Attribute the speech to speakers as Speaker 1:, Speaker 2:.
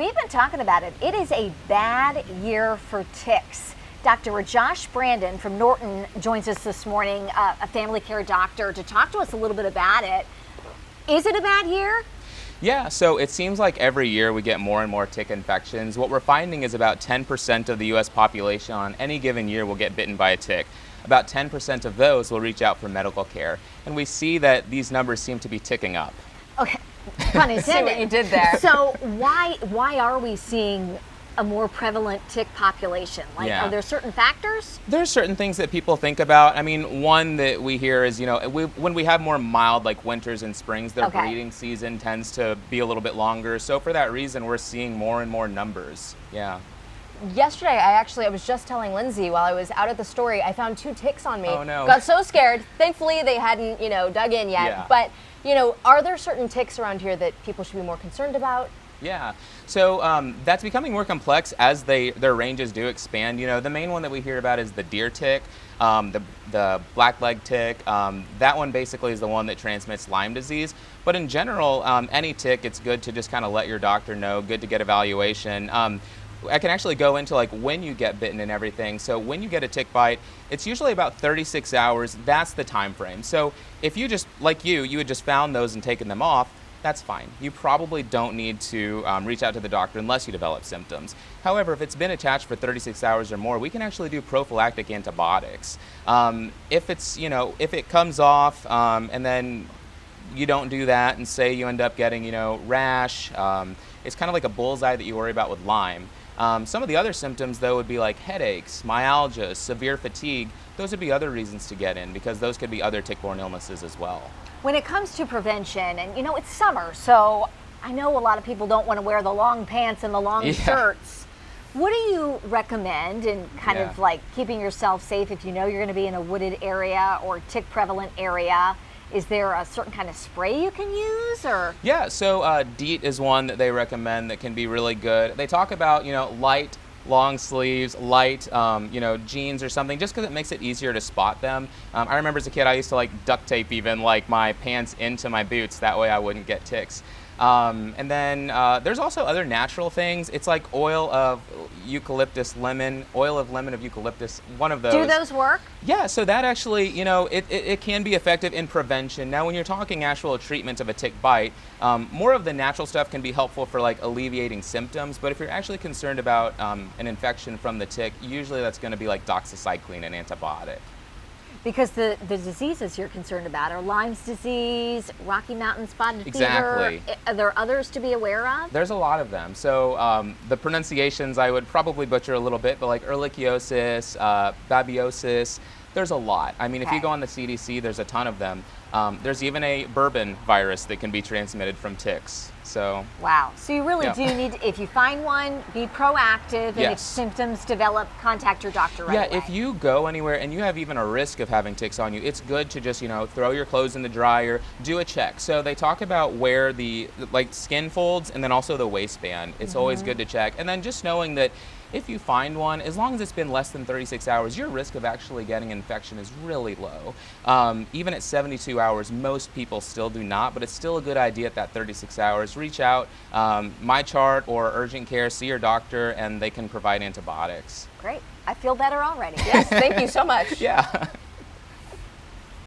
Speaker 1: We've been talking about it. It is a bad year for ticks. Dr. Rajosh Brandon from Norton joins us this morning, a family care doctor, to talk to us a little bit about it. Is it a bad year?
Speaker 2: Yeah, so it seems like every year we get more and more tick infections. What we're finding is about 10% of the U.S. population on any given year will get bitten by a tick. About 10% of those will reach out for medical care. And we see that these numbers seem to be ticking up.
Speaker 1: Okay, pun intended.
Speaker 3: See what you did there.
Speaker 1: So why are we seeing a more prevalent tick population? Like,
Speaker 2: Yeah.
Speaker 1: Are there certain factors?
Speaker 2: There's certain things that people think about. I mean, one that we hear is, when we have more mild, like winters and springs, their breeding season tends to be a little bit longer. So for that reason, we're seeing more and more numbers. Yeah.
Speaker 3: Yesterday, I was just telling Lindsay while I was out at the store, I found 2 ticks on me.
Speaker 2: Oh, no.
Speaker 3: Got so scared. Thankfully, they hadn't, dug in yet.
Speaker 2: Yeah.
Speaker 3: But, are there certain ticks around here that people should be more concerned about?
Speaker 2: Yeah, so that's becoming more complex as their ranges do expand. The main one that we hear about is the deer tick, the blackleg tick. That one basically is the one that transmits Lyme disease. But in general, any tick, it's good to just kind of let your doctor know, good to get evaluation. I can actually go into like when you get bitten and everything. So when you get a tick bite, it's usually about 36 hours. That's the time frame. So if you just, like you had just found those and taken them off, that's fine. You probably don't need to reach out to the doctor unless you develop symptoms. However, if it's been attached for 36 hours or more, we can actually do prophylactic antibiotics. If it comes off and then you don't do that and say you end up getting, rash, it's kind of like a bullseye that you worry about with Lyme. Some of the other symptoms, though, would be like headaches, myalgia, severe fatigue. Those would be other reasons to get in because those could be other tick-borne illnesses as well.
Speaker 1: When it comes to prevention, and it's summer, so I know a lot of people don't want to wear the long pants and the long shirts. What do you recommend in kind of like keeping yourself safe if you know you're going to be in a wooded area or tick prevalent area? Is there a certain kind of spray you can use, or? Yeah,
Speaker 2: so DEET is one that they recommend that can be really good. They talk about, light long sleeves, light, jeans or something, just because it makes it easier to spot them. I remember as a kid, I used to like duct tape even like my pants into my boots. That way I wouldn't get ticks. And then there's also other natural things. It's like oil of lemon of eucalyptus, one of those.
Speaker 1: Do those work?
Speaker 2: Yeah, so that actually, it can be effective in prevention. Now, when you're talking actual treatment of a tick bite, more of the natural stuff can be helpful for like alleviating symptoms, but if you're actually concerned about an infection from the tick, usually that's going to be like doxycycline, an antibiotic.
Speaker 1: Because the diseases you're concerned about are Lyme's disease, Rocky Mountain spotted
Speaker 2: Exactly.
Speaker 1: fever. Are there others to be aware of?
Speaker 2: There's a lot of them. So the pronunciations I would probably butcher a little bit, but like ehrlichiosis, babiosis, there's a lot. I mean, if you go on the CDC, there's a ton of them. There's even a bourbon virus that can be transmitted from ticks. So
Speaker 1: wow. So you really do need to, if you find one, be proactive, and if symptoms develop, contact your doctor right away.
Speaker 2: Yeah, if you go anywhere and you have even a risk of having ticks on you, it's good to just, throw your clothes in the dryer, do a check. So they talk about where the skin folds and then also the waistband. It's always good to check. And then just knowing that if you find one, as long as it's been less than 36 hours, your risk of actually getting infection is really low. Even at 72 hours, most people still do not, but it's still a good idea at that 36 hours. Reach out, My Chart or urgent care, see your doctor, and they can provide antibiotics.
Speaker 1: Great. I feel better already.
Speaker 3: Yes, thank you so much.
Speaker 2: Yeah.